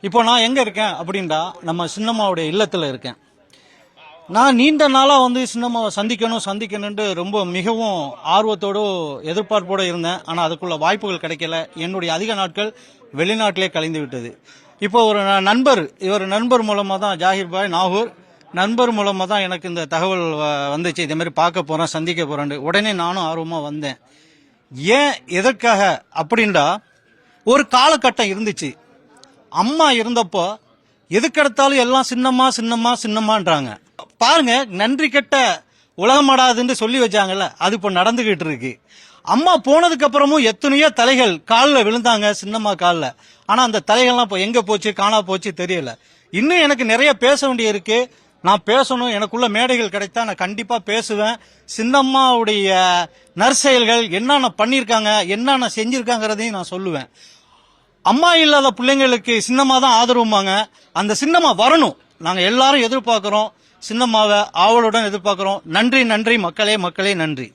இப்போ நான் எங்க இருக்கேன் அப்படின்னா நம்ம சின்னம்மாவுடைய இல்லத்துல இருக்கேன். நான் நீண்ட நாளா சின்னம்மாவை சந்திக்கணும்னு ரொம்ப மிகவும் ஆர்வத்தோடு எதிர்பார்ப்போடு இருந்தேன். ஆனா அதுக்குள்ள வாய்ப்புகள் கிடைக்கல. என்னுடைய அதிக நாட்கள் வெளிநாட்டிலே கழிந்து விட்டது. இப்போ ஒரு நண்பர் மூலமா தான், ஜாகிர் பாய் நாகூர் நண்பர் மூலமா தான் எனக்கு இந்த தகவல் வந்துச்சு. இதே மாதிரி பார்க்க போறேன், சந்திக்க போறேன். உடனே நானும் ஆர்வமா வந்தேன். ஏன் எதற்காக அப்படின்னா, ஒரு காலகட்டம் இருந்துச்சு. அம்மா இருந்தப்போ எதுக்கெடுத்தாலும் எல்லாம் சின்னம்மா சின்னம்மா சின்னம்மான்றாங்க. பாருங்க, நன்றி கெட்ட உலகமாடாதுன்னு சொல்லி வச்சாங்கல்ல, அது இப்ப நடந்துகிட்டு இருக்கு. அம்மா போனதுக்கு அப்புறமும் எத்தனையோ தலைகள் காலில் விழுந்தாங்க, சின்னம்மா காலில். ஆனா அந்த தலைகள்லாம் இப்ப எங்க போச்சு, காணா போச்சு தெரியல. இன்னும் எனக்கு நிறைய பேச வேண்டிய இருக்கு. நான் பேசணும். எனக்குள்ள மேடைகள் கிடைத்தா நான் கண்டிப்பா பேசுவேன். சின்னம்மாவுடைய நற்செயல்கள் என்னென்ன பண்ணிருக்காங்க, என்னென்ன செஞ்சிருக்காங்கிறதையும் நான் சொல்லுவேன். அம்மா இல்லாத பிள்ளைங்களுக்கு சின்னம்மா தான் ஆதரவுமாங்க. அந்த சின்னம்மா வரணும். நாங்க எல்லாரும் எதிர்பார்க்கிறோம். சின்னம்மாவை ஆவலுடன் எதிர்பார்க்கிறோம். நன்றி மக்களே நன்றி.